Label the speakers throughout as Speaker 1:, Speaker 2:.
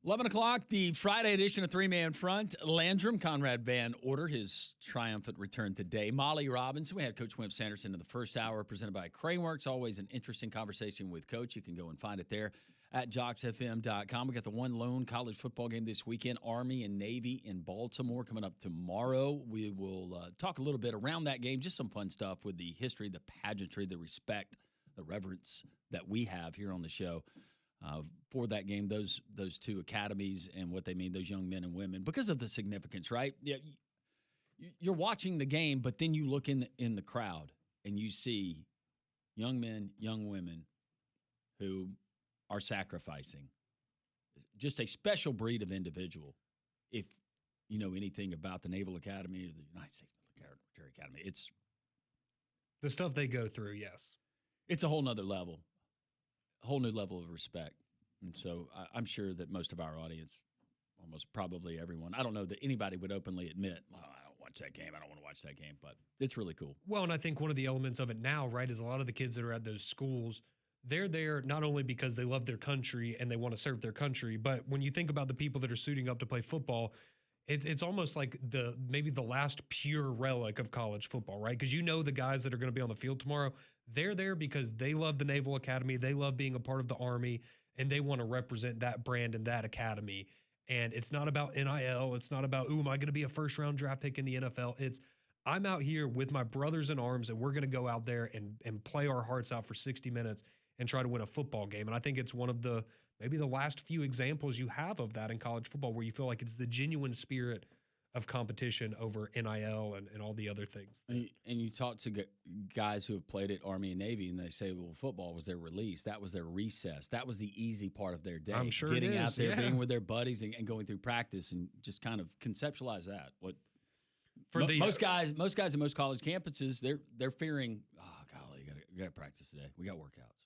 Speaker 1: 11 o'clock, the Friday edition of Three Man Front. Landrum, Conrad Van Order, his triumphant return today. Molly Robinson. We had Coach Wimp Sanderson in the first hour, presented by Craneworks. Always an interesting conversation with Coach. You can go and find it there at jocksfm.com. We got the one lone college football game this weekend, Army and Navy in Baltimore, coming up tomorrow. We will talk a little bit around that game, just some fun stuff with the history, the pageantry, the respect, the reverence that we have here on the show. For that game, those two academies and what they mean, those young men and women, because of the significance, right? Yeah, you're watching the game, but then you look in the crowd and you see young men, young women who are sacrificing. Just a special breed of individual. If you know anything about the Naval Academy or the United States Military Academy, it's
Speaker 2: the stuff they go through. Yes,
Speaker 1: it's a whole nother level. Whole new level of respect. And so I'm sure that most of our audience, almost probably everyone, I don't know that anybody would openly admit, I don't watch that game. I don't want to watch that game, but it's really cool.
Speaker 2: Well, and I think one of the elements of it now, right, is a lot of the kids that are at those schools, they're there not only because they love their country and they want to serve their country, but when you think about the people that are suiting up to play football, it's almost like maybe the last pure relic of college football, right? Because you know the guys that are going to be on the field tomorrow, they're there because they love the Naval Academy, they love being a part of the Army, and they want to represent that brand and that academy. And it's not about NIL. It's not about, am I going to be a first-round draft pick in the NFL? It's, I'm out here with my brothers in arms, and we're going to go out there and play our hearts out for 60 minutes and try to win a football game. And I think it's one of maybe the last few examples you have of that in college football, where you feel like it's the genuine spirit of competition over NIL and all the other things.
Speaker 1: And you talk to guys who have played at Army and Navy, and they say, well, football was their release. That was their recess. That was the easy part of their day.
Speaker 2: I'm sure
Speaker 1: Getting
Speaker 2: it is.
Speaker 1: out there,
Speaker 2: Yeah.
Speaker 1: being with their buddies and going through practice, and just kind of conceptualize that. Most guys at most college campuses, they're fearing, oh, golly, we got to practice today. We got workouts.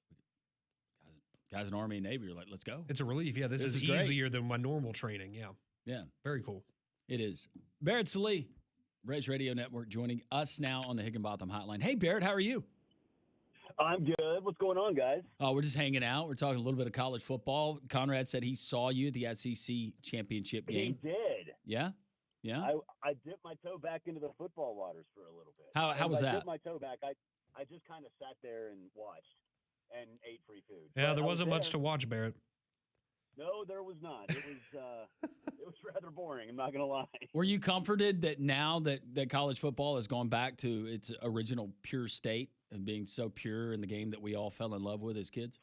Speaker 1: Guys in Army and Navy are like, let's go.
Speaker 2: It's a relief. Yeah, this is easier than my normal training. Yeah.
Speaker 1: Yeah.
Speaker 2: Very cool.
Speaker 1: It is. Barrett Sallee, Reds Radio Network, joining us now on the Higginbotham Hotline. Hey, Barrett, how are you?
Speaker 3: I'm good. What's going on, guys?
Speaker 1: Oh, we're just hanging out. We're talking a little bit of college football. Conrad said he saw you at the SEC championship game.
Speaker 3: He did.
Speaker 1: Yeah? Yeah?
Speaker 3: I dipped my toe back into the football waters for a little bit.
Speaker 1: How was that?
Speaker 3: I dipped my toe back. I just kind of sat there and watched and ate free food.
Speaker 2: Yeah, there wasn't much to watch, Barrett.
Speaker 3: No, there was not. It was rather boring, I'm not going to lie.
Speaker 1: Were you comforted that now that college football has gone back to its original pure state and being so pure in the game that we all fell in love with as kids?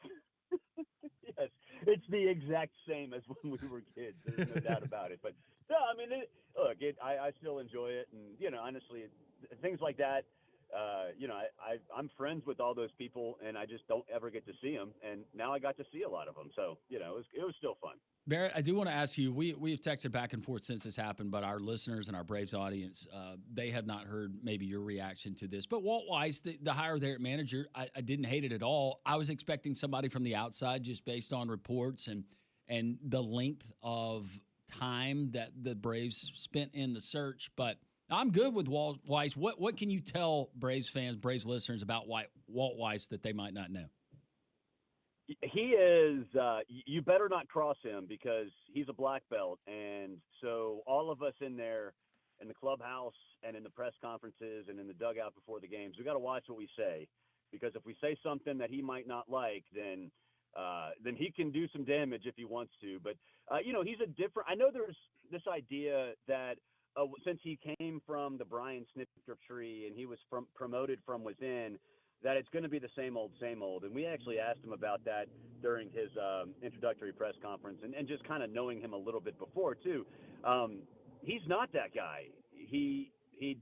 Speaker 3: Yes, it's the exact same as when we were kids. There's no doubt about it. But, no, I mean, I still enjoy it. And, honestly, things like that, I'm friends with all those people, and I just don't ever get to see them. And now I got to see a lot of them. So, it was still fun.
Speaker 1: Barrett, I do want to ask you, we've texted back and forth since this happened, but our listeners and our Braves audience, they have not heard maybe your reaction to this. But Walt Weiss, the hire there at manager, I didn't hate it at all. I was expecting somebody from the outside just based on reports and the length of time that the Braves spent in the search. But I'm good with Walt Weiss. What can you tell Braves fans, Braves listeners about Walt Weiss that they might not know?
Speaker 3: He is, you better not cross him because he's a black belt. And so all of us in there in the clubhouse and in the press conferences and in the dugout before the games, we got to watch what we say, because if we say something that he might not like, then he can do some damage if he wants to. But, he's a different, I know there's this idea that since he came from the Brian Snitker tree and he was promoted from within, that it's going to be the same old. And we actually asked him about that during his introductory press conference and just kind of knowing him a little bit before too. He's not that guy. He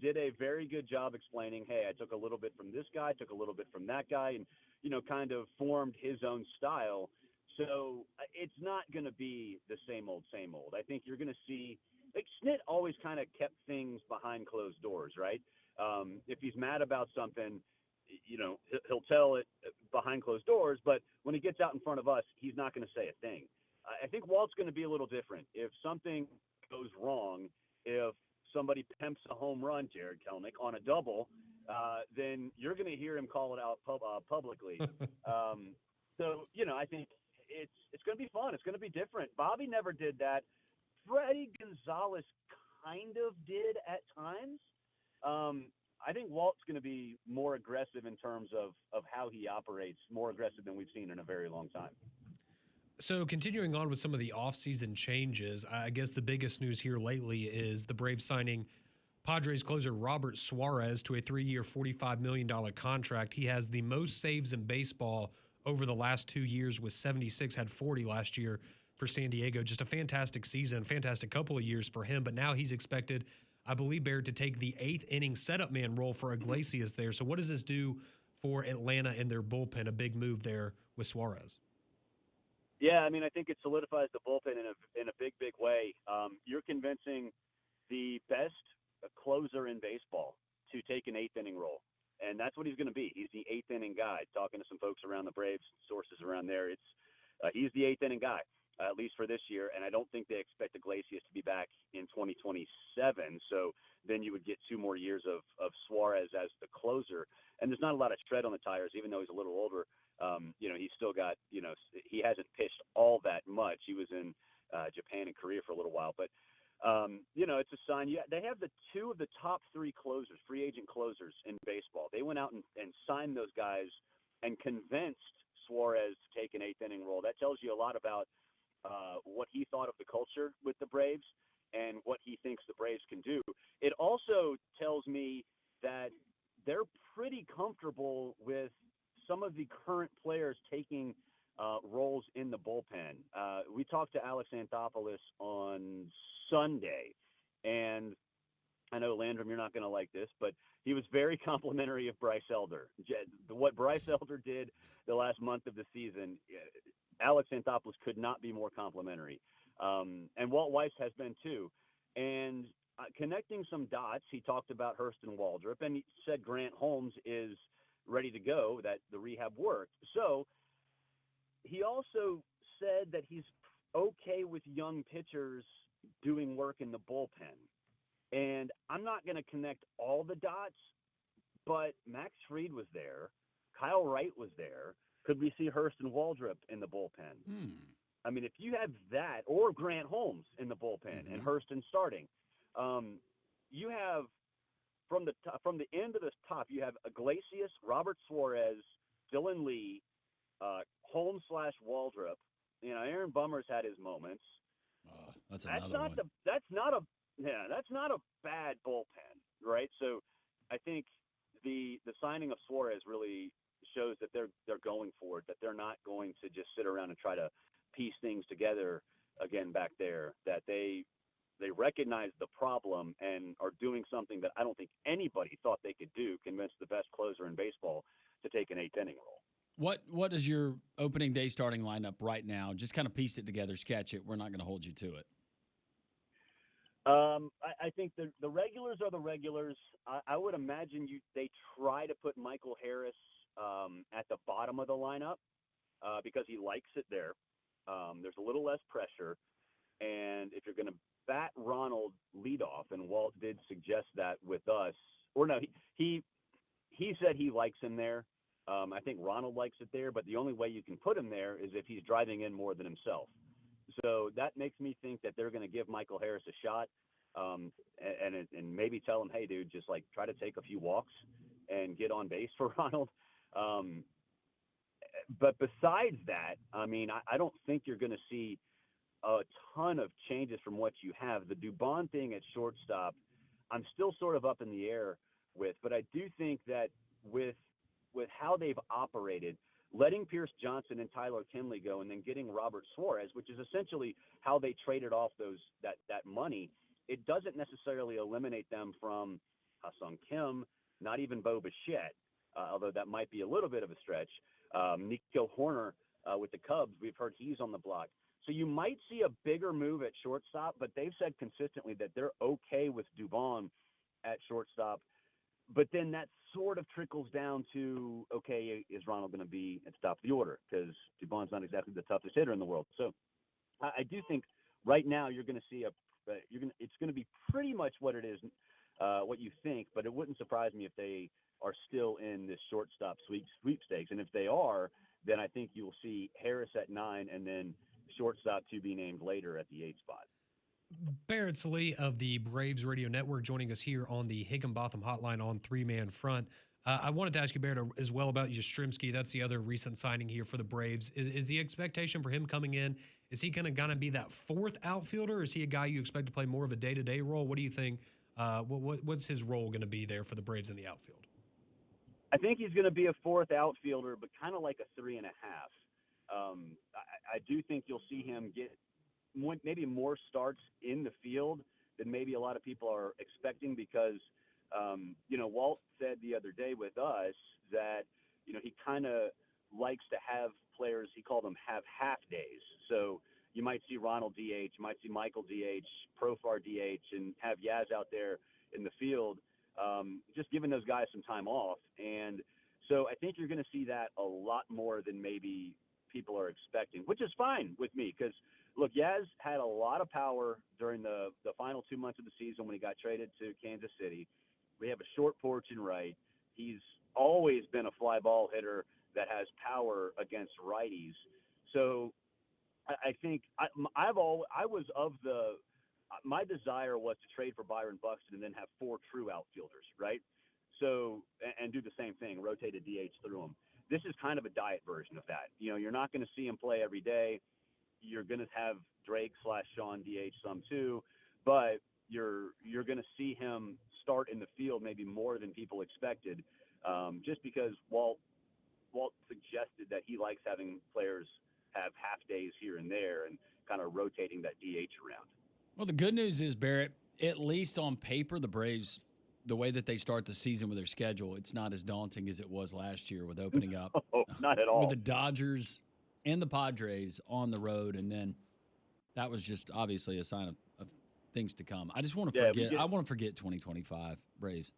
Speaker 3: did a very good job explaining, hey, I took a little bit from this guy, took a little bit from that guy, and, kind of formed his own style. So it's not going to be the same old. I think you're going to see, like, Snit always kind of kept things behind closed doors, right? If he's mad about something, he'll tell it behind closed doors, but when he gets out in front of us, he's not going to say a thing. I think Walt's going to be a little different. If something goes wrong, if somebody pimps a home run, Jared Kelnick, on a double, then you're going to hear him call it out publicly. So, I think it's going to be fun. It's going to be different. Bobby never did that. Freddie Gonzalez kind of did at times. I think Walt's going to be more aggressive in terms of how he operates, more aggressive than we've seen in a very long time.
Speaker 2: So continuing on with some of the offseason changes, I guess the biggest news here lately is the Braves signing Padres closer Robert Suarez to a 3-year, $45 million contract. He has the most saves in baseball over the last 2 years with 76, had 40 last year for San Diego. Just a fantastic season, fantastic couple of years for him. But now he's expected, I believe, Barrett, to take the 8th inning setup man role for Iglesias there. So what does this do for Atlanta and their bullpen? A big move there with Suarez.
Speaker 3: Yeah, I mean, I think it solidifies the bullpen in a big way. You're convincing the best closer in baseball to take an 8th inning role, and that's what he's going to be. He's the 8th inning guy. Talking to some folks around the Braves, sources around there, he's the 8th inning guy, at least for this year. And I don't think they expect Iglesias to be back in 2027. So then you would get 2 more years of Suarez as the closer, and there's not a lot of tread on the tires, even though he's a little older. He's still got, he hasn't pitched all that much. He was in Japan and Korea for a little while, but it's a sign. They have the 2 of the top 3 closers, free agent closers in baseball. They went out and signed those guys and convinced Suarez to take an 8th inning role. That tells you a lot about what he thought of the culture with the Braves and what he thinks the Braves can do. It also tells me that they're pretty comfortable with some of the current players taking roles in the bullpen. We talked to Alex Anthopoulos on Sunday, and I know, Landrum, you're not going to like this, but he was very complimentary of Bryce Elder. What Bryce Elder did the last month of the season, Alex Anthopoulos could not be more complimentary. And Walt Weiss has been too. And connecting some dots, he talked about Hurston Waldrop, and he said Grant Holmes is ready to go, that the rehab worked. So he also said that he's okay with young pitchers doing work in the bullpen. And I'm not going to connect all the dots, but Max Fried was there. Kyle Wright was there. Could we see Hurston Waldrop in the bullpen? I mean, if you have that, or Grant Holmes in the bullpen and Hurston starting, you have from the end of the top, you have Iglesias, Robert Suarez, Dylan Lee, Holmes/Waldrop. Aaron Bummer's had his moments.
Speaker 1: That's not
Speaker 3: a bad bullpen, right? So I think the signing of Suarez really shows that they're going for it, that they're not going to just sit around and try to piece things together again back there, that they recognize the problem and are doing something that I don't think anybody thought they could do, convince the best closer in baseball to take an 8th inning role.
Speaker 1: What is your opening day starting lineup right now? Just kind of piece it together, sketch it. We're not going to hold you to it.
Speaker 3: I think the regulars are the regulars. I would imagine they try to put Michael Harris at the bottom of the lineup because he likes it there. There's a little less pressure. And if you're going to bat Ronald leadoff, and Walt did suggest that with us, or no, he said he likes him there. I think Ronald likes it there, but the only way you can put him there is if he's driving in more than himself. So that makes me think that they're going to give Michael Harris a shot, and maybe tell him, hey, dude, just like try to take a few walks and get on base for Ronald. But besides that, I mean, I don't think you're going to see a ton of changes from what you have. The Dubon thing at shortstop, I'm still sort of up in the air with, but I do think that with how they've operated, letting Pierce Johnson and Tyler Kinley go and then getting Robert Suarez, which is essentially how they traded off that money, it doesn't necessarily eliminate them from Ha-Sung Kim, not even Bo Bichette, although that might be a little bit of a stretch. Nico Horner with the Cubs, we've heard he's on the block. So you might see a bigger move at shortstop, but they've said consistently that they're okay with Dubon at shortstop. But then that sort of trickles down to, okay, is Ronald going to be at the top of the order? Because Dubon's not exactly the toughest hitter in the world. So I do think right now you're going to see it's going to be pretty much what it is, what you think. But it wouldn't surprise me if they are still in this shortstop sweepstakes. And if they are, then I think you'll see Harris at 9 and then shortstop to be named later at the 8 spot.
Speaker 2: Barrett Sallee of the Braves Radio Network joining us here on the Higginbotham Hotline on three-man front. I wanted to ask you, Barrett, as well about Yastrzemski. That's the other recent signing here for the Braves. Is the expectation for him coming in, is he going to be that fourth outfielder, or is he a guy you expect to play more of a day-to-day role? What do you think? What's his role going to be there for the Braves in the outfield?
Speaker 3: I think he's going to be a fourth outfielder, but kind of like a 3.5. I do think you'll see him get maybe more starts in the field than maybe a lot of people are expecting because, Walt said the other day with us that, he kind of likes to have players, he called them have half days. So you might see Ronald DH, you might see Michael DH, Profar DH, and have Yaz out there in the field, just giving those guys some time off. And so I think you're going to see that a lot more than maybe people are expecting, which is fine with me because, look, Yaz had a lot of power during the final 2 months of the season when he got traded to Kansas City. We have a short porch and right. He's always been a fly ball hitter that has power against righties. So I think my desire was to trade for Byron Buxton and then have 4 true outfielders, right? So, and do the same thing, rotate a DH through them. This is kind of a diet version of that. You're not going to see him play every day. You're going to have Drake/Sean DH some too, but you're going to see him start in the field maybe more than people expected, just because Walt suggested that he likes having players have half days here and there and kind of rotating that DH around.
Speaker 1: Well, the good news is, Barrett, at least on paper, the Braves, the way that they start the season with their schedule, it's not as daunting as it was last year with opening up.
Speaker 3: Not at all.
Speaker 1: With the Dodgers and the Padres on the road, and then that was just obviously a sign of things to come. I just want to forget. I want to forget 2025 Braves.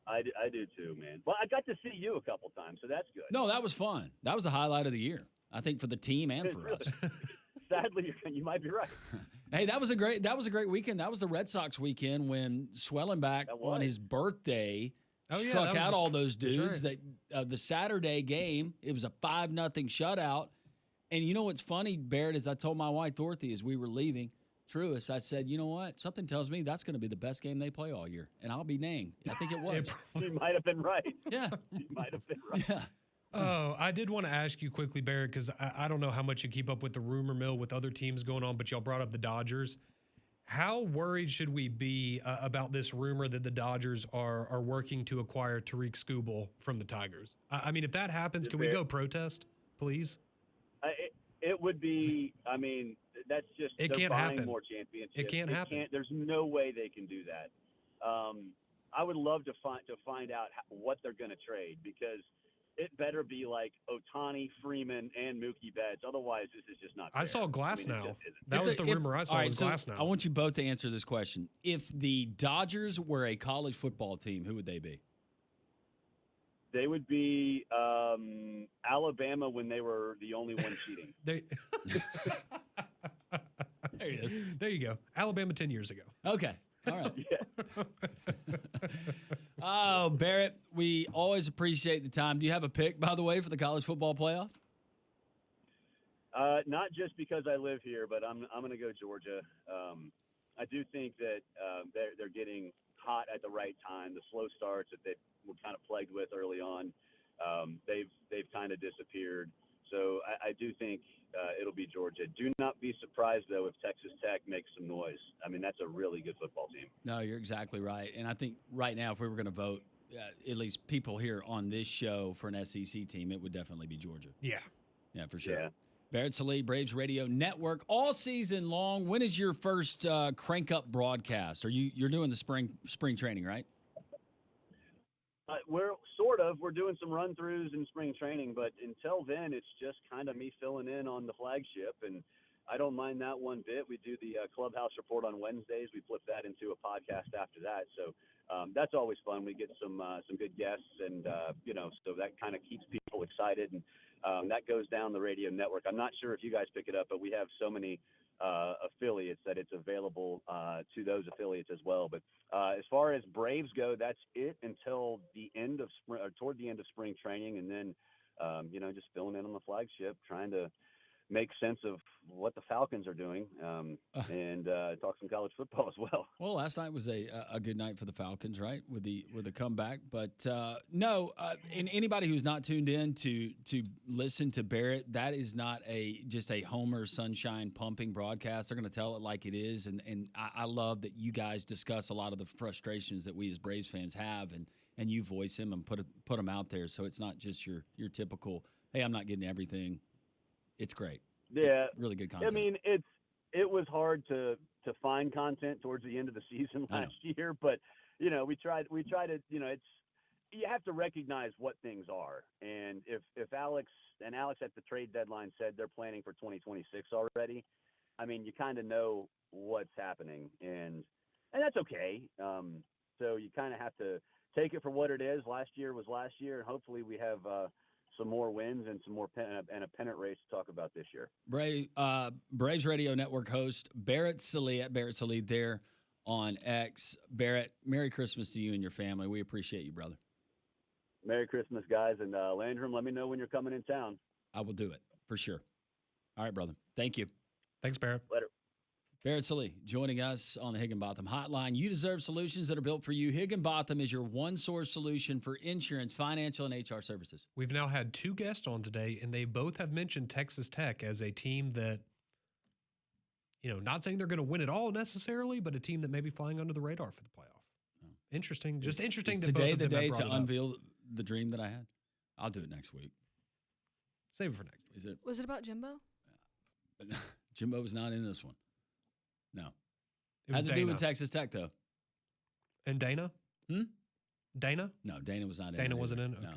Speaker 3: I do too, man. Well, I got to see you a couple times, so that's good.
Speaker 1: No, that was fun. That was the highlight of the year, I think, for the team and for us.
Speaker 3: Sadly, you might be right.
Speaker 1: Hey, that was a great weekend. That was the Red Sox weekend when Swellenbach on his birthday struck out all those dudes.
Speaker 2: Right.
Speaker 1: That the Saturday game, it was a 5-0 shutout. And you know what's funny, Barrett, is I told my wife Dorothy as we were leaving Truist, I said, you know what? Something tells me that's going to be the best game they play all year. And I'll be dang. I think it was.
Speaker 3: You might have been right.
Speaker 1: Yeah.
Speaker 3: You might have been right.
Speaker 1: Yeah.
Speaker 2: Oh, I did want to ask you quickly, Barrett, because I don't know how much you keep up with the rumor mill with other teams going on, but y'all brought up the Dodgers. How worried should we be about this rumor that the Dodgers are working to acquire Tariq Skubal from the Tigers? I mean, if that happens, can we go protest, please?
Speaker 3: It would be, I mean, that's just,
Speaker 2: it can't happen.
Speaker 3: More championships.
Speaker 2: It can't happen.
Speaker 3: There's no way they can do that. I would love to find out what they're going to trade, because it better be like Ohtani, Freeman, and Mookie Betts. Otherwise, this is just not fair.
Speaker 2: I saw Glass now. That
Speaker 1: If
Speaker 2: was the rumor I saw.
Speaker 1: All right,
Speaker 2: was
Speaker 1: so
Speaker 2: Glass now.
Speaker 1: I want you both to answer this question. If the Dodgers were a college football team, who would they be?
Speaker 3: They would be Alabama when they were the only one cheating.
Speaker 2: There
Speaker 1: he is.
Speaker 2: There you go. Alabama 10 years ago.
Speaker 1: Okay. All right.
Speaker 3: Yeah.
Speaker 1: Oh, Barrett, we always appreciate the time. Do you have a pick, by the way, for the college football playoff?
Speaker 3: Not just because I live here, but I'm going to go Georgia. I do think that they're getting hot at the right time. The slow starts that they were kind of plagued with early on, they've kind of disappeared. So I do think it'll be Georgia. Do not be surprised, though, if Texas Tech makes some noise. I mean, that's a really good football team.
Speaker 1: No, you're exactly right. And I think right now, if we were going to vote, at least people here on this show for an SEC team, it would definitely be Georgia.
Speaker 2: Yeah.
Speaker 1: Yeah, for sure.
Speaker 3: Yeah.
Speaker 1: Barrett Sallee, Braves Radio Network, all season long. When is your first crank up broadcast? You're doing the spring training, right?
Speaker 3: We're doing some run throughs in spring training, but until then, it's just kind of me filling in on the flagship, and I don't mind that one bit. We do the Clubhouse Report on Wednesdays. We flip that into a podcast after that, so that's always fun. We get some good guests, and so that kind of keeps people excited, and that goes down the radio network. I'm not sure if you guys pick it up, but we have so many affiliates that it's available to those affiliates as well. But as far as Braves go, that's it until the end of spring, or toward the end of spring training, and then just filling in on the flagship, trying to make sense of what the Falcons are doing, and talk some college football as well.
Speaker 1: Well, last night was a good night for the Falcons, right? With the comeback, but no, and anybody who's not tuned in to listen to Barrett, that is not just a Homer sunshine pumping broadcast. They're going to tell it like it is, and I love that you guys discuss a lot of the frustrations that we as Braves fans have, and you voice them and put them out there, so it's not just your typical, hey, I'm not getting everything. It's great.
Speaker 3: Yeah,
Speaker 1: really good content.
Speaker 3: I mean, it was hard to find content towards the end of the season last year, but we tried to, it's, you have to recognize what things are. And if Alex at the trade deadline said they're planning for 2026 already, I mean, you kind of know what's happening, and that's okay. So you kind of have to take it for what it is. Last year was last year, and hopefully we have some more wins and some more and a pennant race to talk about this year.
Speaker 1: Braves Radio Network host Barrett Sallee at Barrett Sallee there on X. Barrett, Merry Christmas to you and your family. We appreciate you, brother.
Speaker 3: Merry Christmas, guys, and Landrum, let me know when you're coming in town. I
Speaker 1: will do it for sure. All right, brother. Thank you.
Speaker 2: Thanks, Barrett.
Speaker 3: Later.
Speaker 1: Barrett Sallee joining us on the Higginbotham Hotline. You deserve solutions that are built for you. Higginbotham is your one-source solution for insurance, financial, and HR services.
Speaker 2: We've now had 2 guests on today, and they both have mentioned Texas Tech as a team that, not saying they're going to win it all necessarily, but a team that may be flying under the radar for the playoff. Oh. Interesting. Just interesting.
Speaker 1: Is today the day to unveil the dream that I had? I'll do it next week.
Speaker 2: Save it for next week.
Speaker 4: Was it about Jimbo?
Speaker 1: Jimbo was not in this one. No.
Speaker 2: It
Speaker 1: had to do with Texas Tech, though.
Speaker 2: And Dana? Dana?
Speaker 1: No, Dana was not in.
Speaker 2: Dana wasn't in? Okay.
Speaker 1: No.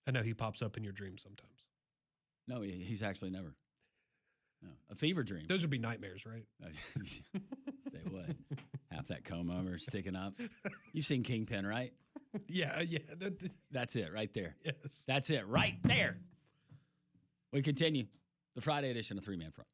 Speaker 2: I know he pops up in your dreams sometimes.
Speaker 1: No, he's actually never. No. A fever dream.
Speaker 2: Those would be nightmares, right?
Speaker 1: They would. Half that comb over sticking up. You've seen Kingpin, right?
Speaker 2: Yeah.
Speaker 1: That's it right there.
Speaker 2: Yes.
Speaker 1: That's it right there. We continue the Friday edition of 3-Man Front.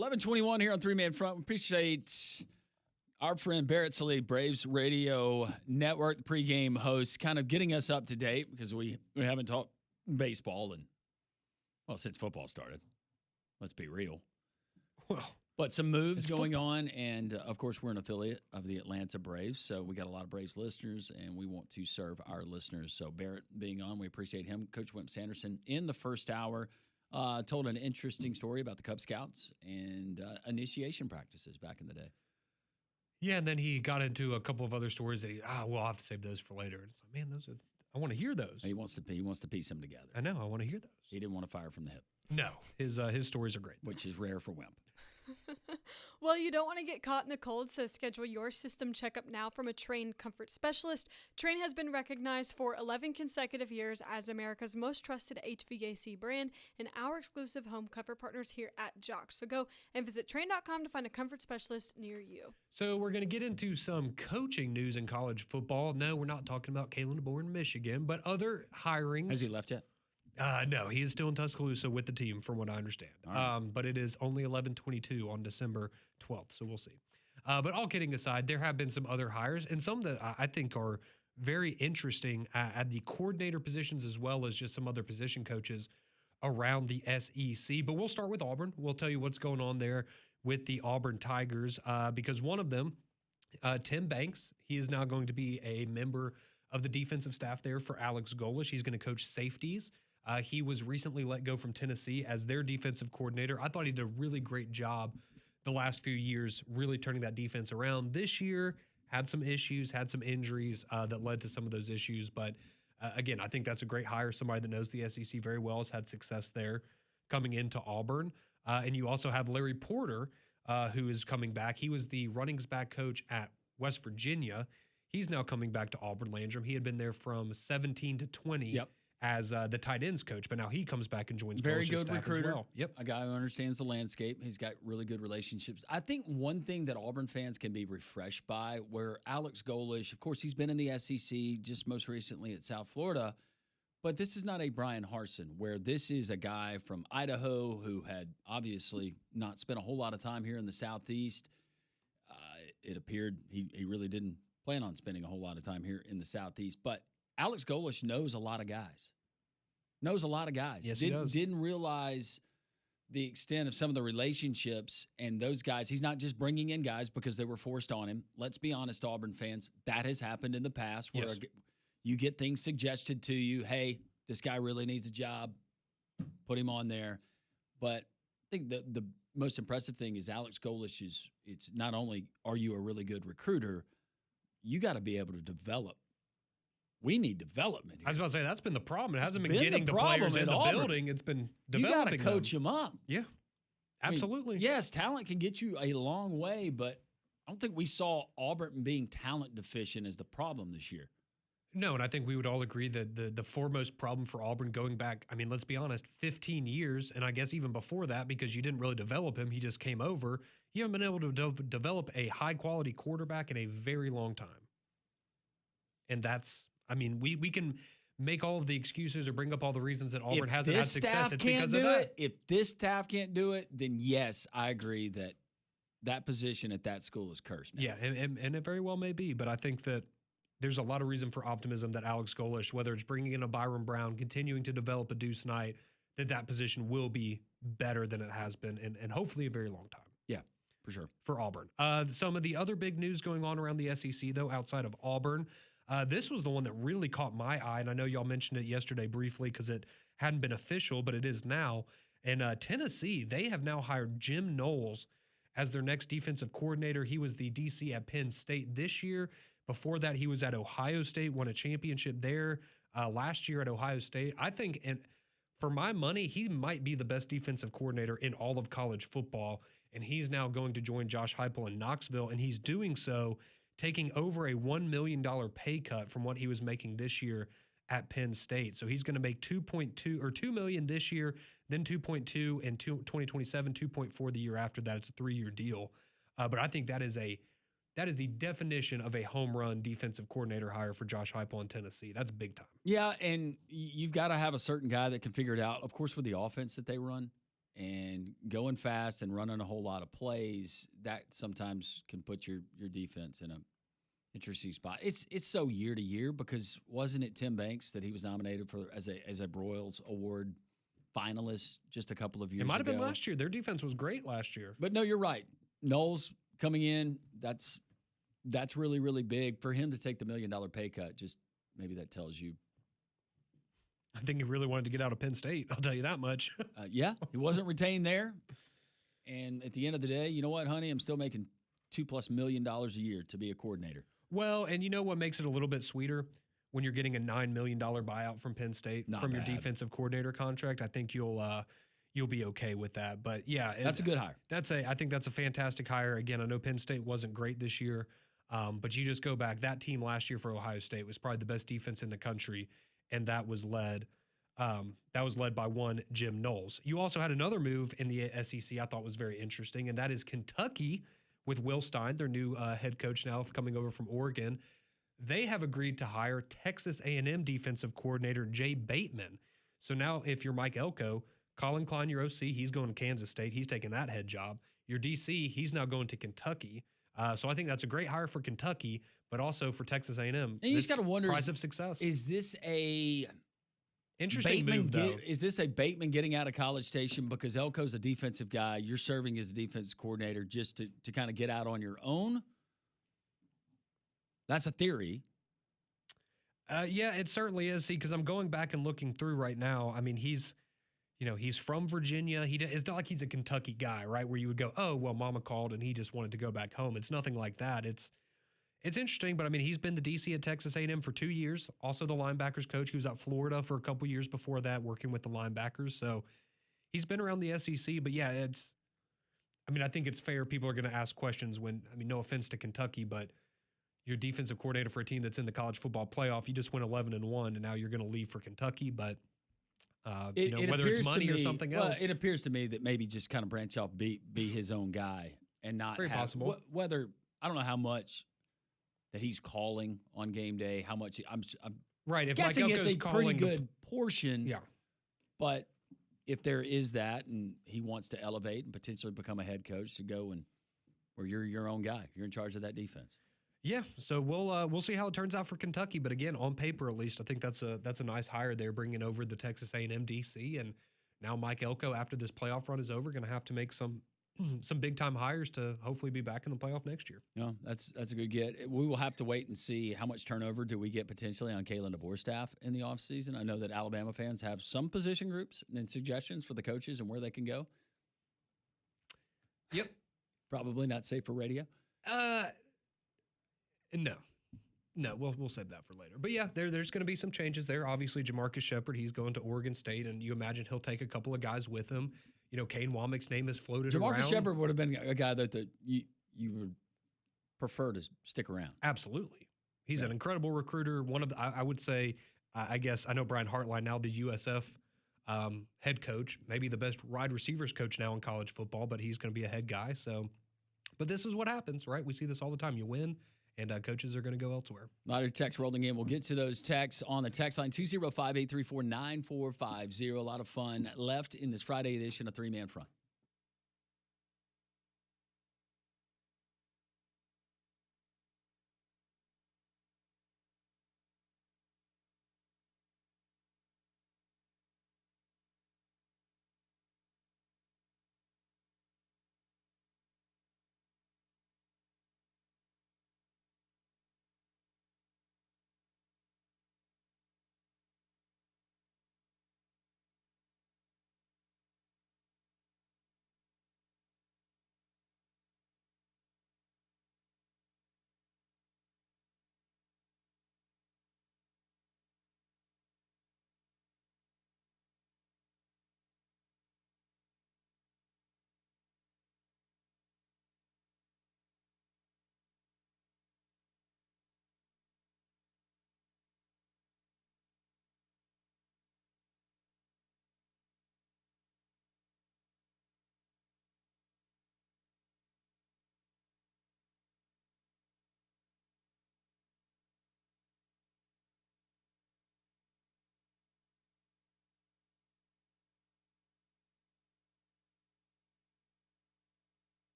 Speaker 1: 11:21 here on Three Man Front. We appreciate our friend Barrett Sallee, Braves Radio Network, the pregame host, kind of getting us up to date because we haven't talked baseball since football started. Let's be real.
Speaker 2: Well,
Speaker 1: but some moves going on, and of course, we're an affiliate of the Atlanta Braves, so we got a lot of Braves listeners, and we want to serve our listeners. So Barrett being on, we appreciate him. Coach Wimp Sanderson in the first hour told an interesting story about the Cub Scouts and initiation practices back in the day.
Speaker 2: Yeah, and then he got into a couple of other stories that we'll have to save those for later. It's like, man, I want to hear those.
Speaker 1: He wants to piece them together.
Speaker 2: I know, I want to hear those.
Speaker 1: He didn't want to fire from the hip.
Speaker 2: No, his stories are great,
Speaker 1: which is rare for Wimp.
Speaker 4: Well, you don't want to get caught in the cold, so schedule your system checkup now from a trained comfort specialist. Train has been recognized for 11 consecutive years as America's most trusted HVAC brand and our exclusive home comfort partners here at Jock. So go and visit train.com to find a comfort specialist near you.
Speaker 2: So we're going to get into some coaching news in college football. No, we're not talking about Kalen DeBoer in Michigan, but other hirings.
Speaker 1: Has he left yet?
Speaker 2: No, he is still in Tuscaloosa with the team, from what I understand. Right. But it is only 11:22 on December 12th, so we'll see. But all kidding aside, there have been some other hires, and some that I think are very interesting at the coordinator positions as well as just some other position coaches around the SEC. But we'll start with Auburn. We'll tell you what's going on there with the Auburn Tigers because one of them, Tim Banks, he is now going to be a member of the defensive staff there for Alex Golish. He's going to coach safeties. He was recently let go from Tennessee as their defensive coordinator. I thought he did a really great job the last few years, really turning that defense around. This year, had some issues, had some injuries that led to some of those issues. But again, I think that's a great hire. Somebody that knows the SEC very well, has had success there coming into Auburn. And you also have Larry Porter, who is coming back. He was the running back coach at West Virginia. He's now coming back to Auburn Landrum. He had been there from 17 to 20.
Speaker 1: Yep.
Speaker 2: As the tight ends coach, but now he comes back and joins.
Speaker 1: Very
Speaker 2: Golish's
Speaker 1: good
Speaker 2: staff
Speaker 1: recruiter.
Speaker 2: As well. Yep,
Speaker 1: a guy who understands the landscape. He's got really good relationships. I think one thing that Auburn fans can be refreshed by, where Alex Golish, of course, he's been in the SEC just most recently at South Florida, but this is not a Brian Harsin, where this is a guy from Idaho who had obviously not spent a whole lot of time here in the Southeast. It appeared he really didn't plan on spending a whole lot of time here in the Southeast, but Alex Golish knows a lot of guys.
Speaker 2: Yes, he does.
Speaker 1: Didn't realize the extent of some of the relationships and those guys. He's not just bringing in guys because they were forced on him. Let's be honest, Auburn fans, that has happened in the past where you get things suggested to you. Hey, this guy really needs a job. Put him on there. But I think the most impressive thing is Alex Golish it's not only are you a really good recruiter, you got to be able to develop. We need development here.
Speaker 2: I was about to say, that's been the problem. It hasn't been getting the players in the building. It's been developing.
Speaker 1: You got to coach them up.
Speaker 2: Yeah, absolutely.
Speaker 1: I mean, yes, talent can get you a long way, but I don't think we saw Auburn being talent deficient as the problem this year.
Speaker 2: No, and I think we would all agree that the foremost problem for Auburn going back, I mean, let's be honest, 15 years, and I guess even before that, because you didn't really develop him, he just came over. You haven't been able to develop a high-quality quarterback in a very long time. And that's... I mean, we can make all of the excuses or bring up all the reasons that Auburn hasn't had success. It's because of that.
Speaker 1: If this staff can't do it, then yes, I agree that position at that school is cursed now.
Speaker 2: Yeah, and it very well may be. But I think that there's a lot of reason for optimism that Alex Golish, whether it's bringing in a Byron Brown, continuing to develop a Deuce Knight, that position will be better than it has been in hopefully a very long time.
Speaker 1: Yeah, for sure.
Speaker 2: For Auburn. Some of the other big news going on around the SEC, though, outside of Auburn, this was the one that really caught my eye, and I know y'all mentioned it yesterday briefly because it hadn't been official, but it is now. And Tennessee, they have now hired Jim Knowles as their next defensive coordinator. He was the DC at Penn State this year. Before that, he was at Ohio State, won a championship there last year at Ohio State. I think, and for my money, he might be the best defensive coordinator in all of college football, and he's now going to join Josh Heupel in Knoxville, and he's doing so taking over a $1 million pay cut from what he was making this year at Penn State. So he's going to make $2 million this year, then 2.2 in 2027, 2.4 the year after that. It's a 3-year deal. But I think that is the definition of a home run defensive coordinator hire for Josh Heupel in Tennessee. That's big time.
Speaker 1: Yeah, and you've got to have a certain guy that can figure it out. Of course, with the offense that they run, and going fast and running a whole lot of plays, that sometimes can put your defense in a interesting spot. It's so year to year because wasn't it Tim Banks that he was nominated for as a Broyles Award finalist just a couple of years ago?
Speaker 2: It might have been last year. Their defense was great last year.
Speaker 1: But no, you're right. Knowles coming in, that's really, really big. For him to take the $1 million pay cut, just maybe that tells you.
Speaker 2: I think he really wanted to get out of Penn State. I'll tell you that much.
Speaker 1: Yeah, he wasn't retained there. And at the end of the day, you know what, honey? I'm still making $2+ million a year to be a coordinator.
Speaker 2: Well, and you know what makes it a little bit sweeter? When you're getting a $9 million buyout from Penn State from your defensive coordinator contract. I think you'll be okay with that. But yeah,
Speaker 1: that's a good hire.
Speaker 2: I think that's a fantastic hire. Again, I know Penn State wasn't great this year, but you just go back. That team last year for Ohio State was probably the best defense in the country, and that was led by one Jim Knowles. You also had another move in the SEC I thought was very interesting, and that is Kentucky with Will Stein, their new head coach now coming over from Oregon. They have agreed to hire Texas A&M defensive coordinator Jay Bateman. So now if you're Mike Elko, Colin Klein, your OC, he's going to Kansas State. He's taking that head job. Your DC, he's now going to Kentucky. So I think that's a great hire for Kentucky, but also for Texas A&M.
Speaker 1: And you just got to wonder,
Speaker 2: prize of success.
Speaker 1: Is this a
Speaker 2: interesting move, though?
Speaker 1: Is this a Bateman getting out of College Station because Elko's a defensive guy, you're serving as a defense coordinator just to kind of get out on your own? That's a theory.
Speaker 2: Yeah, it certainly is. See, because I'm going back and looking through right now. I mean, he's from Virginia. It's not like he's a Kentucky guy, right? Where you would go, oh, well, mama called and he just wanted to go back home. It's nothing like that. It's interesting, but I mean, he's been the DC at Texas A&M for 2 years. Also the linebackers coach. He was at Florida for a couple years before that, working with the linebackers. So he's been around the SEC. But yeah, I think it's fair. People are going to ask questions no offense to Kentucky, but your defensive coordinator for a team that's in the college football playoff, you just went 11-1, and now you're going to leave for Kentucky. But whether it's money or something else,
Speaker 1: it appears to me that maybe just kind of branch off, be his own guy, and not
Speaker 2: very possible.
Speaker 1: Whether I don't know how much that he's calling on game day, how much I'm
Speaker 2: right. If
Speaker 1: guessing
Speaker 2: Mike
Speaker 1: it's a pretty good portion.
Speaker 2: Yeah,
Speaker 1: but if there is that, and he wants to elevate and potentially become a head coach, to go where you're your own guy, you're in charge of that defense.
Speaker 2: Yeah, so we'll see how it turns out for Kentucky, but again, on paper at least, I think that's a nice hire. They're bringing over the Texas A&M DC, and now Mike Elko, after this playoff run is over, going to have to make some big time hires to hopefully be back in the playoff next year.
Speaker 1: No, that's a good get. We will have to wait and see how much turnover do we get potentially on Kalen DeBoer's staff in the offseason. I know that Alabama fans have some position groups and suggestions for the coaches and where they can go.
Speaker 2: Yep,
Speaker 1: probably not safe for radio.
Speaker 2: No, we'll save that for later. But yeah, there's going to be some changes there. Obviously, Jamarcus Shepard, he's going to Oregon State, and you imagine he'll take a couple of guys with him. Kane Womack's name is floated around.
Speaker 1: Jamarcus Shepard would have been a guy that you would prefer to stick around.
Speaker 2: Absolutely. He's an incredible recruiter. One of the, I would say, I guess, I know Brian Hartline, now the USF head coach, maybe the best wide receivers coach now in college football, but he's going to be a head guy. So, but this is what happens, right? We see this all the time. You win, and coaches are going to go elsewhere.
Speaker 1: A lot of texts rolling in. We'll get to those texts on the text line, 205-834-9450. A lot of fun left in this Friday edition of Three Man Front.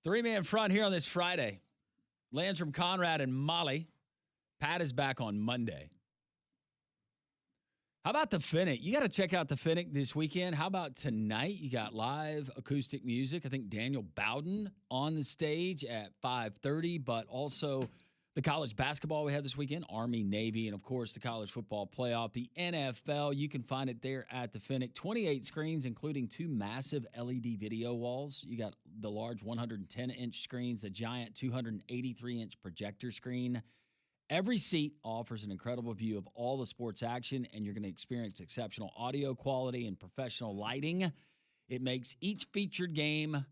Speaker 1: Three-man front here on this Friday. Landrum, Conrad, and Molly. Pat is back on Monday. How about the Finnick? You got to check out the Finnick this weekend. How about tonight? You got live acoustic music. I think Daniel Bowden on the stage at 5:30, but also the college basketball we have this weekend, Army, Navy, and, of course, the college football playoff, the NFL. You can find it there at the Finnick. 28 screens, including 2 massive LED video walls. You got the large 110-inch screens, the giant 283-inch projector screen. Every seat offers an incredible view of all the sports action, and you're going to experience exceptional audio quality and professional lighting. It makes each featured game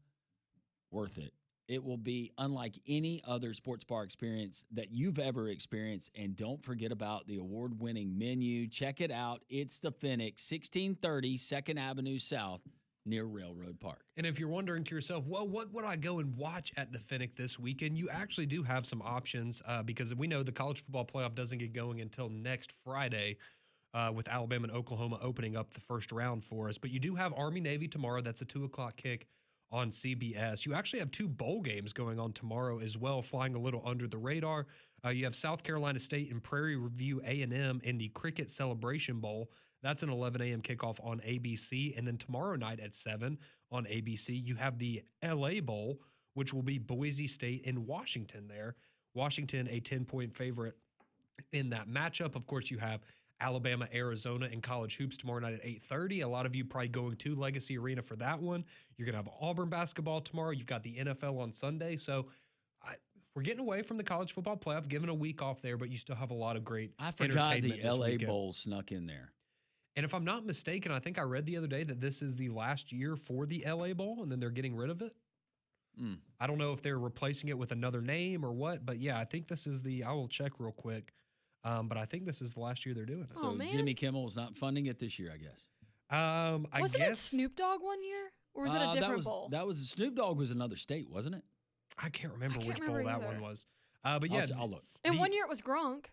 Speaker 1: worth it. It will be unlike any other sports bar experience that you've ever experienced. And don't forget about the award-winning menu. Check it out. It's the Finnick, 1630 2nd Avenue South, near Railroad Park.
Speaker 2: And if you're wondering to yourself, well, what would I go and watch at the Finnick this weekend? You actually do have some options because we know the college football playoff doesn't get going until next Friday with Alabama and Oklahoma opening up the first round for us. But you do have Army-Navy tomorrow. That's a 2 o'clock kick on CBS. You actually have 2 bowl games going on tomorrow as well, flying a little under the radar. You have South Carolina State and Prairie View A&M in the Cricket Celebration Bowl. That's an 11 a.m. kickoff on ABC. And then tomorrow night at 7 on ABC, you have the LA Bowl, which will be Boise State and Washington there. Washington, a 10-point favorite in that matchup. Of course, you have Alabama, Arizona, and college hoops tomorrow night at 8:30. A lot of you probably going to Legacy Arena for that one. You're going to have Auburn basketball tomorrow. You've got the NFL on Sunday. So we're getting away from the college football playoff, giving a week off there, but you still have a lot of great
Speaker 1: I forgot
Speaker 2: entertainment
Speaker 1: the
Speaker 2: this
Speaker 1: LA
Speaker 2: weekend.
Speaker 1: Bowl snuck in there.
Speaker 2: And if I'm not mistaken, I think I read the other day that this is the last year for the LA Bowl, and then they're getting rid of it. I don't know if they're replacing it with another name or what, but yeah, I think this is I will check real quick. But I think this is the last year they're doing it.
Speaker 1: So Jimmy Kimmel is not funding it this year, I guess.
Speaker 4: Wasn't it Snoop Dogg one year? Or was it a different bowl?
Speaker 1: That was Snoop Dogg was another state, wasn't it?
Speaker 2: I can't remember which bowl
Speaker 4: remember
Speaker 2: that
Speaker 4: either.
Speaker 2: one was. But yeah,
Speaker 1: I'll look.
Speaker 4: And one year it was Gronk.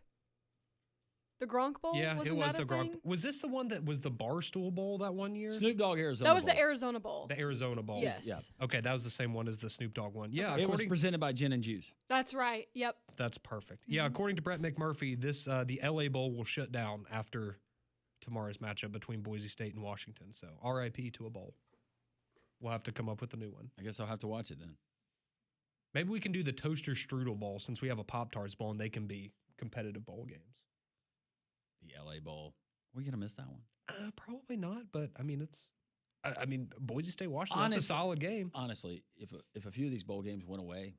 Speaker 4: The Gronk Bowl?
Speaker 2: Yeah,
Speaker 4: Wasn't
Speaker 2: it was
Speaker 4: that
Speaker 2: the
Speaker 4: a
Speaker 2: Gronk.
Speaker 4: thing?
Speaker 2: Was this the one that was the Barstool Bowl that one year?
Speaker 1: Snoop Dogg Arizona.
Speaker 4: That was
Speaker 1: Bowl.
Speaker 4: the Arizona Bowl.
Speaker 2: The Arizona Bowl.
Speaker 4: Yes.
Speaker 1: Yeah.
Speaker 2: Okay, that was the same one as the Snoop Dogg one. Yeah,
Speaker 1: It was presented by Gin and Juice.
Speaker 4: That's right. Yep.
Speaker 2: That's perfect. Yeah, according to Brett McMurphy, this the LA Bowl will shut down after tomorrow's matchup between Boise State and Washington. So RIP to a bowl. We'll have to come up with a new one.
Speaker 1: I guess I'll have to watch it then.
Speaker 2: Maybe we can do the Toaster Strudel Bowl since we have a Pop-Tarts Bowl and they can be competitive bowl games.
Speaker 1: The LA Bowl. We're going to miss that one.
Speaker 2: Probably not, but I mean, Boise State, Washington, that's a solid game.
Speaker 1: Honestly, if a few of these bowl games went away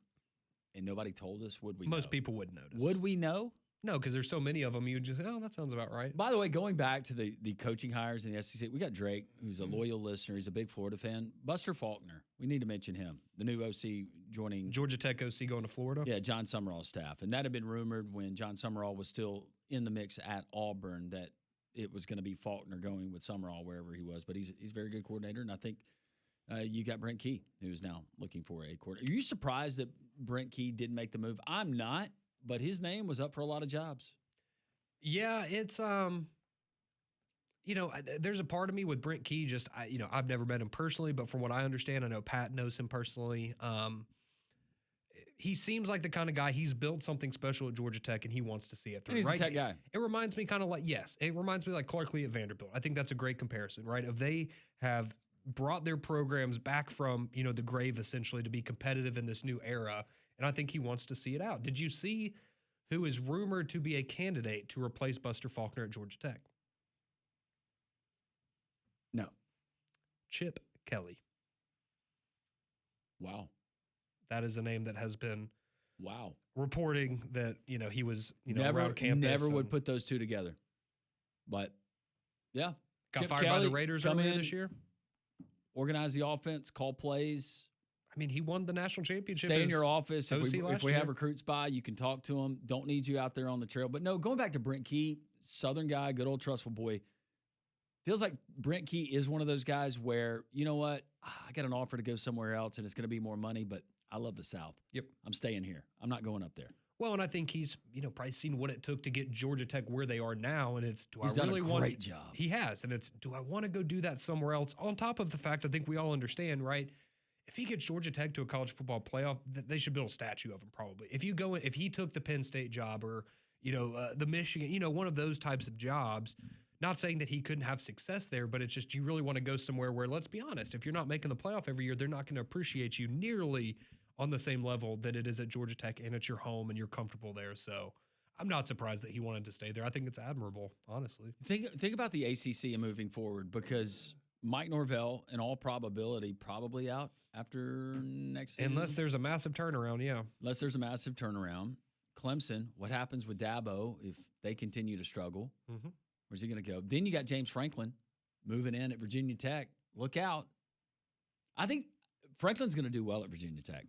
Speaker 1: and nobody told us, would we know?
Speaker 2: Most people wouldn't notice.
Speaker 1: Would we know?
Speaker 2: No, because there's so many of them, you would just say, oh, that sounds about right.
Speaker 1: By the way, going back to the coaching hires in the SEC, we got Drake, who's a loyal listener. He's a big Florida fan. Buster Faulkner, we need to mention him. The new OC joining
Speaker 2: Georgia Tech OC going to Florida?
Speaker 1: Yeah, John Summerall's staff. And that had been rumored when John Summerall was still in the mix at Auburn that it was going to be Faulkner going with Summerall wherever he was. But he's a very good coordinator, and I think you got Brent Key, who's now looking for a coordinator. Are you surprised that Brent Key didn't make the move? I'm not, but his name was up for a lot of jobs.
Speaker 2: Yeah, it's there's a part of me with Brent Key. I've never met him personally, but from what I understand, I know Pat knows him personally. He seems like the kind of guy, he's built something special at Georgia Tech and he wants to see it through.
Speaker 1: And he's
Speaker 2: right?
Speaker 1: a tech guy.
Speaker 2: It reminds me like Clark Lee at Vanderbilt. I think that's a great comparison, right? If they have brought their programs back from, the grave essentially to be competitive in this new era, and I think he wants to see it out. Did you see who is rumored to be a candidate to replace Buster Faulkner at Georgia Tech?
Speaker 1: No.
Speaker 2: Chip Kelly.
Speaker 1: Wow.
Speaker 2: That is a name that has been
Speaker 1: Wow.
Speaker 2: reporting that, he was,
Speaker 1: never,
Speaker 2: around campus.
Speaker 1: Never would put those two together. But, yeah.
Speaker 2: Got
Speaker 1: Chip
Speaker 2: fired
Speaker 1: Kelly,
Speaker 2: by the Raiders earlier this year.
Speaker 1: Organize the offense, call plays.
Speaker 2: I mean, he won the national championship.
Speaker 1: Stay in your office. If we
Speaker 2: last
Speaker 1: have
Speaker 2: year.
Speaker 1: recruits by, you can talk to them. Don't need you out there on the trail. But no, going back to Brent Key, Southern guy, good old trustful boy. Feels like Brent Key is one of those guys where, you know what, I got an offer to go somewhere else and it's going to be more money, but I love the South.
Speaker 2: Yep.
Speaker 1: I'm staying here. I'm not going up there.
Speaker 2: Well, and I think he's, probably seen what it took to get Georgia Tech where they are now, and it's,
Speaker 1: He's done a great job.
Speaker 2: He has, and it's, do I want to go do that somewhere else? On top of the fact, I think we all understand, right? if he gets Georgia Tech to a college football playoff, they should build a statue of him probably. If he took the Penn State job or, the Michigan, one of those types of jobs, not saying that he couldn't have success there, but it's just you really want to go somewhere where, let's be honest, if you're not making the playoff every year, they're not going to appreciate you nearly on the same level that it is at Georgia Tech, and it's your home and you're comfortable there. So I'm not surprised that he wanted to stay there. I think it's admirable, honestly.
Speaker 1: Think about the ACC and moving forward, because Mike Norvell, in all probability, probably out after next season.
Speaker 2: Unless there's a massive turnaround, yeah.
Speaker 1: Unless there's a massive turnaround. Clemson, what happens with Dabo if they continue to struggle?
Speaker 2: Mm-hmm.
Speaker 1: Where's he going to go? Then you got James Franklin moving in at Virginia Tech. Look out. I think Franklin's going to do well at Virginia Tech.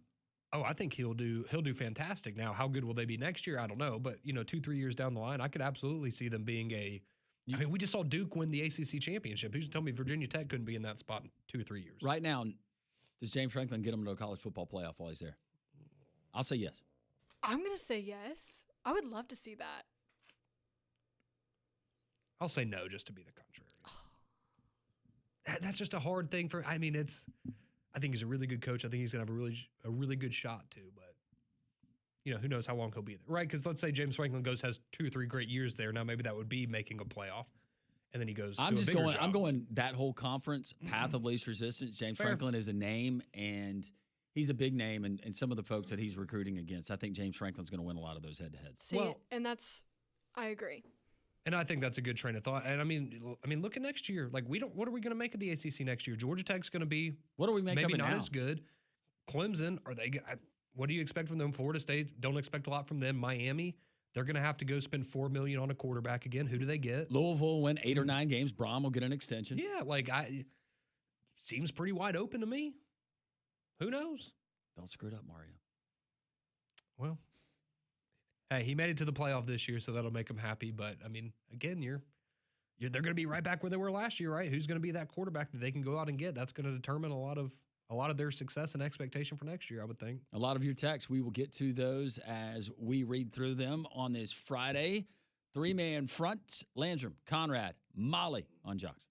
Speaker 2: Oh, I think he'll do fantastic. Now, how good will they be next year? I don't know. But, 2-3 years down the line, I could absolutely see them being we just saw Duke win the ACC championship. Who's told me Virginia Tech couldn't be in that spot in 2 or 3 years?
Speaker 1: Right now, does James Franklin get them to a college football playoff while he's there? I'll say yes.
Speaker 4: I'm going to say yes. I would love to see that.
Speaker 2: I'll say no, just to be the contrary. That's just a hard thing for. I think he's a really good coach. I think he's gonna have a really good shot too. But who knows how long he'll be there, right? Because let's say James Franklin has 2 or 3 great years there. Now maybe that would be making a playoff, and then he goes.
Speaker 1: I'm going that whole conference path of least resistance. James Franklin is a name, and he's a big name, and some of the folks that he's recruiting against, I think James Franklin's going to win a lot of those head-to-heads.
Speaker 4: See, I agree.
Speaker 2: And I think that's a good train of thought. And I mean, look at next year. Like, what are we going to make of the ACC next year? Georgia Tech's going to be
Speaker 1: what do we make
Speaker 2: maybe
Speaker 1: of it
Speaker 2: not
Speaker 1: now?
Speaker 2: as good. Clemson, what do you expect from them? Florida State, don't expect a lot from them. Miami, they're going to have to go spend $4 million on a quarterback again. Who do they get?
Speaker 1: Louisville win 8 or 9 games. Braun will get an extension.
Speaker 2: Yeah, seems pretty wide open to me. Who knows? Don't
Speaker 1: screw it up, Mario.
Speaker 2: Well, hey, he made it to the playoff this year, so that'll make him happy. But again, they're going to be right back where they were last year, right? Who's going to be that quarterback that they can go out and get? That's going to determine a lot of their success and expectation for next year, I would think.
Speaker 1: A lot of your texts, we will get to those as we read through them on this Friday. 3-man front: Landrum, Conrad, Molly on Jocks.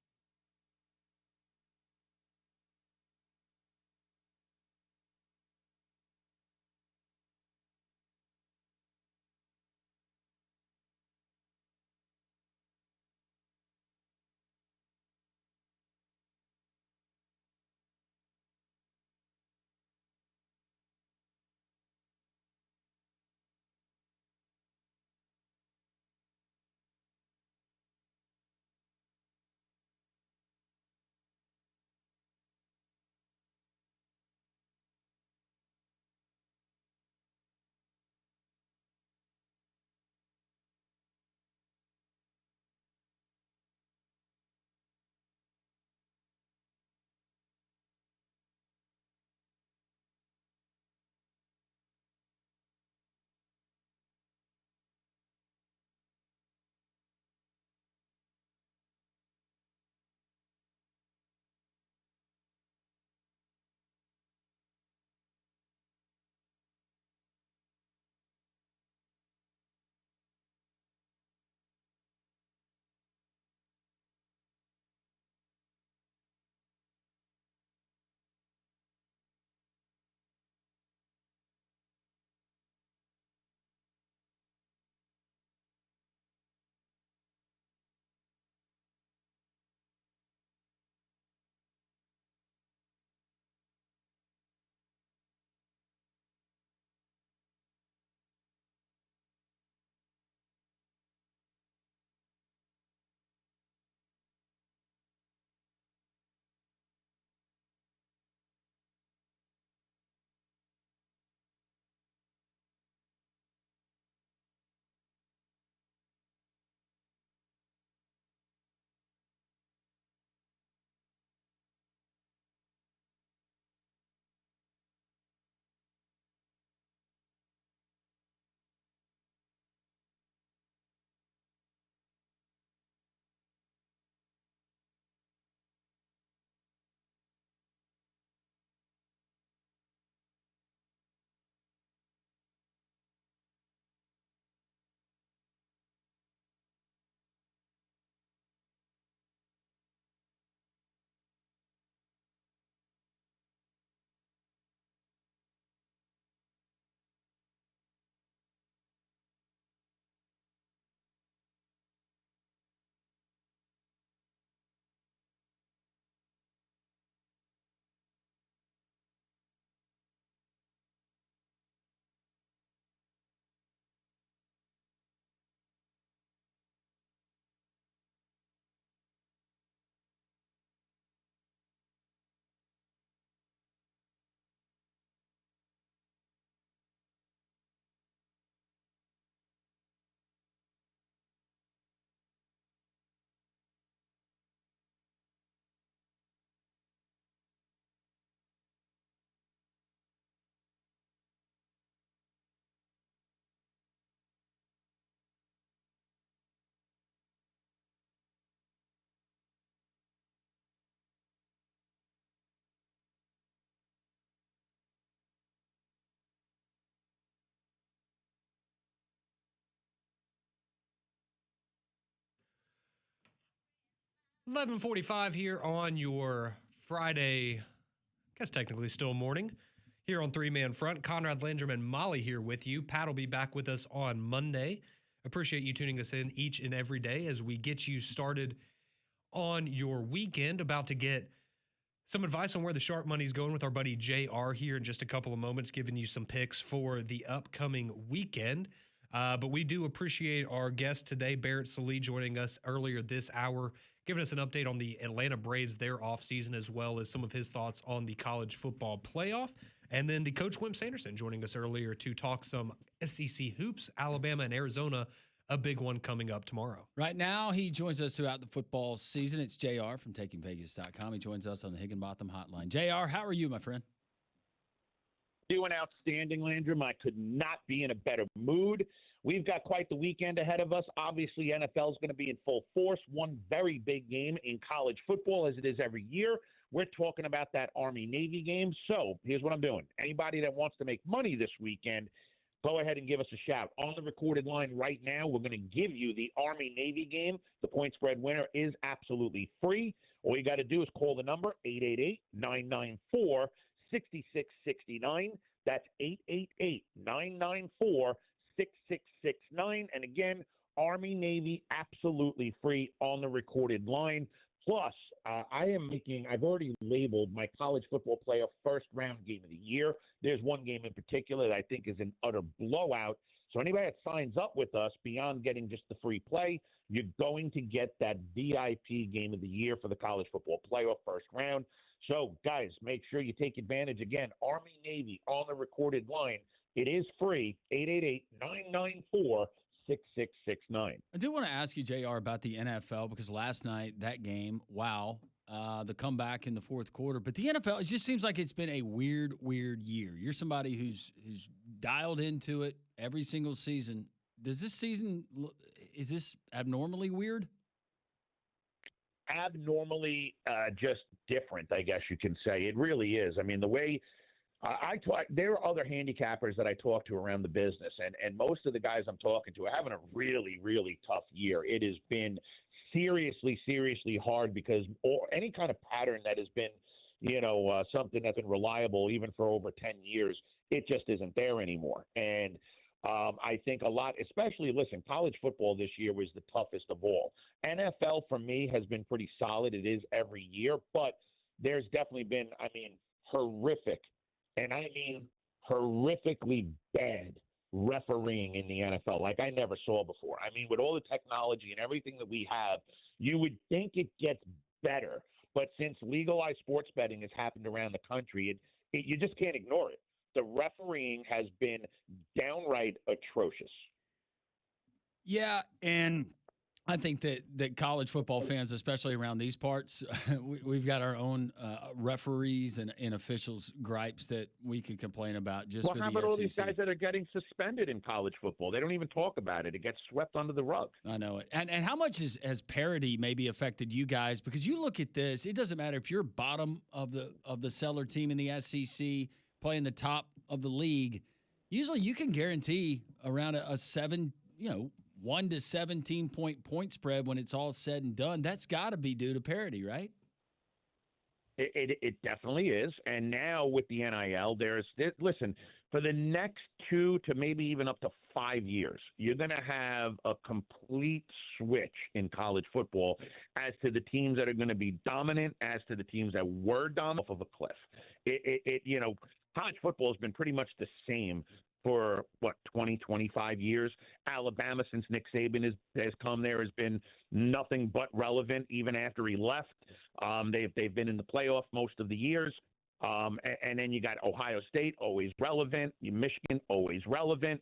Speaker 2: 11:45 here on your Friday, I guess technically still morning, here on Three Man Front. Conrad Landrum and Molly here with you. Pat will be back with us on Monday. Appreciate you tuning us in each and every day as we get you started on your weekend. About to get some advice on where the sharp money's going with our buddy JR here in just a couple of moments, giving you some picks for the upcoming weekend. But we do appreciate our guest today, Barrett Sallee, joining us earlier this hour, giving us an update on the Atlanta Braves, their offseason, as well as some of his thoughts on the college football playoff. And then the coach, Wimp Sanderson, joining us earlier to talk some SEC hoops, Alabama and Arizona, a big one coming up tomorrow.
Speaker 1: Right now, he joins us throughout the football season. It's JR from TakingVegas.com. He joins us on the Higginbotham Hotline. JR, how are you, my friend?
Speaker 5: Doing outstanding, Landrum. I could not be in a better mood. We've got quite the weekend ahead of us. Obviously, NFL is going to be in full force. One very big game in college football, as it is every year. We're talking about that Army-Navy game. So here's what I'm doing. Anybody that wants to make money this weekend, go ahead and give us a shout. On the recorded line right now, we're going to give you the Army-Navy game. The point spread winner is absolutely free. All you got to do is call the number, 888-994-6669. That's 888-994-6669. And again, Army-Navy, absolutely free on the recorded line. Plus, I've already labeled my college football playoff first round game of the year. There's one game in particular that I think is an utter blowout. So anybody that signs up with us, beyond getting just the free play, you're going to get that VIP game of the year for the college football playoff first round. So, guys, make sure you take advantage. Again, Army-Navy on the recorded line. It is free, 888-994-6669.
Speaker 1: I do want to ask you, JR, about the NFL, because last night, that game, wow, the comeback in the fourth quarter. But the NFL, it just seems like it's been a weird year. You're somebody who's dialed into it every single season. Does this season, is this abnormally weird?
Speaker 5: Abnormally just different, I guess you can say. It really is. I mean, the way there are other handicappers that I talk to around the business, and most of the guys I'm talking to are having a really tough year. It has been seriously hard because any kind of pattern that has been, something that's been reliable even for over 10 years, it just isn't there anymore. And I think a lot, especially, listen, college football this year was the toughest of all. NFL for me has been pretty solid. It is every year, but there's definitely been, horrific, and I mean horrifically bad refereeing in the NFL like I never saw before. I mean, with all the technology and everything that we have, you would think it gets better. But since legalized sports betting has happened around the country, you just can't ignore it. The refereeing has been downright atrocious.
Speaker 1: Yeah, and I think that college football fans, especially around these parts, we've got our own referees and officials gripes that we could complain about just for the SEC.
Speaker 5: How about all these guys that are getting suspended in college football? They don't even talk about it. It gets swept under the rug.
Speaker 1: I know it. And how much has parity maybe affected you guys? Because you look at this, it doesn't matter if you're bottom of the cellar team in the SEC, playing the top of the league. Usually you can guarantee around a 1 to 17 point spread when it's all said and done. That's got to be due to parity, right?
Speaker 5: It definitely is. And now with the NIL, listen, for the next 2 to maybe even up to 5 years, you're going to have a complete switch in college football as to the teams that are going to be dominant, as to the teams that were dominant off of a cliff. College football has been pretty much the same for 20, 25 years. Alabama, since Nick Saban has come there, has been nothing but relevant even after he left. They've been in the playoff most of the years. And then you got Ohio State, always relevant. Michigan, always relevant.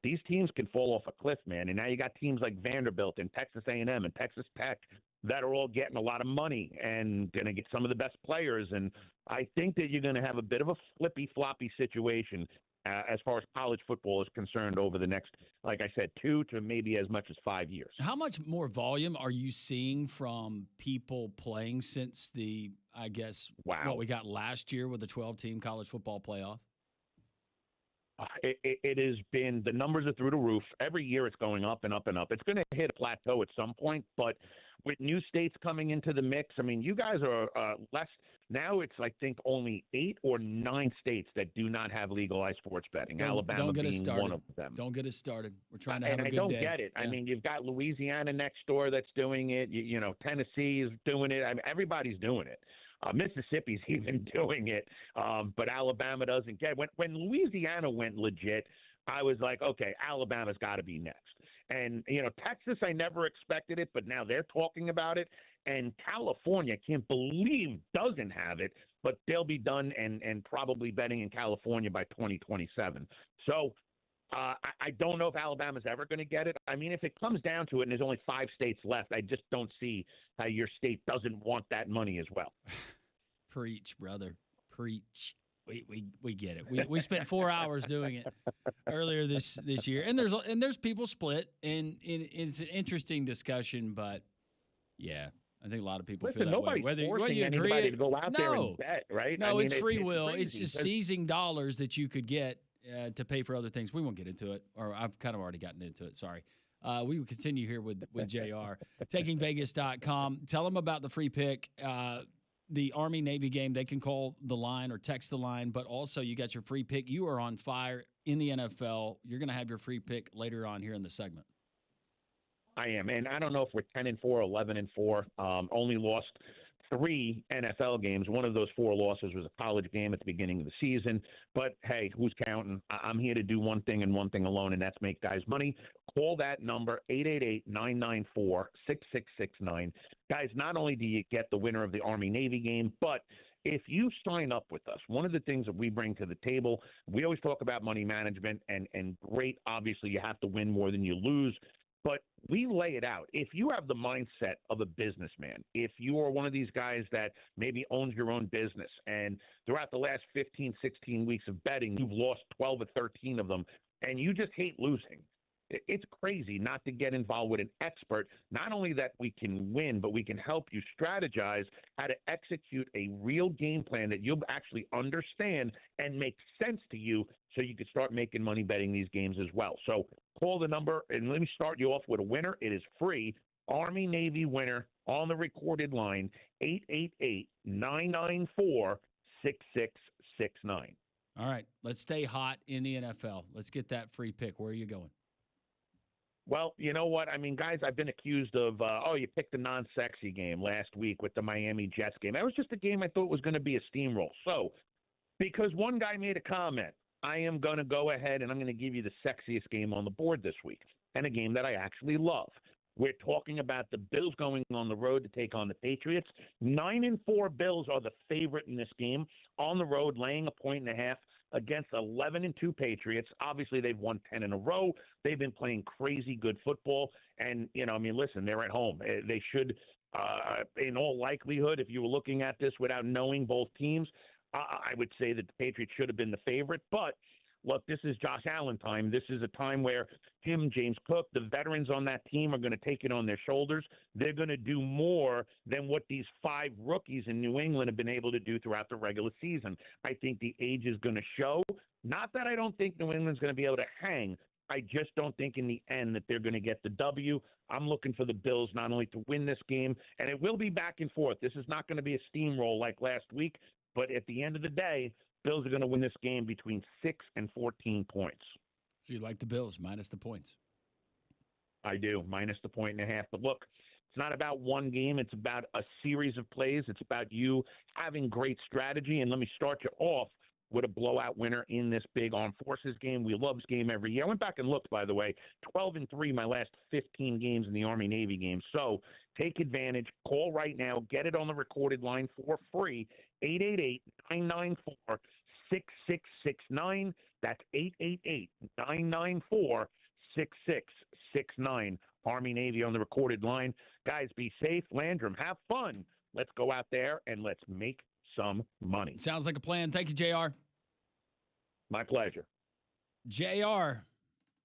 Speaker 5: These teams can fall off a cliff, man. And now you got teams like Vanderbilt and Texas A&M and Texas Tech that are all getting a lot of money and going to get some of the best players. And I think that you're going to have a bit of a flippy-floppy situation as far as college football is concerned over the next, like I said, 2 to maybe as much as 5 years.
Speaker 1: How much more volume are you seeing from people playing since what we got last year with the 12-team college football playoff?
Speaker 5: It has been, the numbers are through the roof. Every year it's going up and up and up. It's going to hit a plateau at some point, but with new states coming into the mix, I mean, you guys are less. Now it's, I think, only 8 or 9 states that do not have legalized sports betting. Alabama being one of them.
Speaker 1: Don't get us started. We're trying to have a good day.
Speaker 5: And I don't get it. Yeah. I mean, you've got Louisiana next door that's doing it. You know, Tennessee is doing it. I mean, everybody's doing it. Mississippi's even doing it, but Alabama doesn't get it. When Louisiana went legit, I was like, okay, Alabama's got to be next. And, you know, Texas, I never expected it, but now they're talking about it. And California, can't believe doesn't have it, but they'll be done and probably betting in California by 2027. So I don't know if Alabama's ever going to get it. I mean, if it comes down to it and there's only 5 states left, I just don't see how your state doesn't want that money as well.
Speaker 1: Preach, brother. Preach. We get it. We spent 4 hours doing it earlier this year, and there's people split, and it's an interesting discussion. But yeah, I think a lot of people feel that way. Whether you agree,
Speaker 5: anybody to go out there and bet, right?
Speaker 1: No, I mean, it's free will. It's just seizing dollars that you could get to pay for other things. We won't get into it, or I've kind of already gotten into it. Sorry. We will continue here with JR. TakingVegas.com. Tell them about the free pick. The Army-Navy game, they can call the line or text the line, but also you got your free pick. You are on fire in the NFL. You're going to have your free pick later on here in the segment.
Speaker 5: I am, and I don't know if we're 10-4, 11-4. Only lost 3 NFL games. One of those 4 losses was a college game at the beginning of the season. But, hey, who's counting? I'm here to do one thing and one thing alone, and that's make guys money. Call that number, 888-994-6669. Guys, not only do you get the winner of the Army-Navy game, but if you sign up with us, one of the things that we bring to the table, we always talk about money management, and great, obviously, you have to win more than you lose. But we lay it out. If you have the mindset of a businessman, if you are one of these guys that maybe owns your own business, and throughout the last 15, 16 weeks of betting, you've lost 12 or 13 of them, and you just hate losing, it's crazy not to get involved with an expert. Not only that we can win, but we can help you strategize how to execute a real game plan that you'll actually understand and make sense to you so you can start making money betting these games as well. So call the number, and let me start you off with a winner. It is free. Army-Navy winner on the recorded line, 888-994-6669.
Speaker 1: All right, let's stay hot in the NFL. Let's get that free pick. Where are you going?
Speaker 5: Well, you know what? I mean, guys, I've been accused of, you picked a non-sexy game last week with the Miami Jets game. That was just a game I thought was going to be a steamroll. So, because one guy made a comment, I am going to go ahead and I'm going to give you the sexiest game on the board this week, and a game that I actually love. We're talking about the Bills going on the road to take on the Patriots. 9-4 Bills are the favorite in this game, on the road, laying 1.5 against 11-2 Patriots. Obviously, they've won 10 in a row. They've been playing crazy good football. And, you know, I mean, listen, they're at home. They should, in all likelihood, if you were looking at this without knowing both teams, I would say that the Patriots should have been the favorite. But, look, this is Josh Allen time. This is a time where him, James Cook, the veterans on that team are going to take it on their shoulders. They're going to do more than what these 5 rookies in New England have been able to do throughout the regular season. I think the age is going to show. Not that I don't think New England's going to be able to hang. I just don't think in the end that they're going to get the W. I'm looking for the Bills not only to win this game, and it will be back and forth. This is not going to be a steamroll like last week, but at the end of the day, Bills are going to win this game between 6 and 14 points.
Speaker 1: So you like the Bills minus the points?
Speaker 5: I do, minus the 1.5. But look, it's not about one game. It's about a series of plays. It's about you having great strategy. And let me start you off with a blowout winner in this big Armed Forces game. We love this game every year. I went back and looked, by the way, 12-3 my last 15 games in the Army-Navy game. So take advantage. Call right now. Get it on the recorded line for free, 888-994-6669. That's 888-994-6669. Army-Navy on the recorded line. Guys, be safe. Landrum, have fun. Let's go out there and let's make some money.
Speaker 1: Sounds like a plan. Thank you, JR.
Speaker 5: My pleasure.
Speaker 1: JR,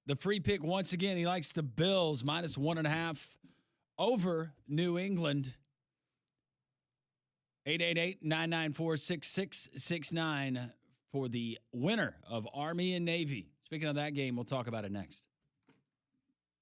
Speaker 1: the free pick once again. He likes the Bills minus 1.5 over New England. 888-994-6669 for the winner of Army and Navy. Speaking of that game, we'll talk about it next.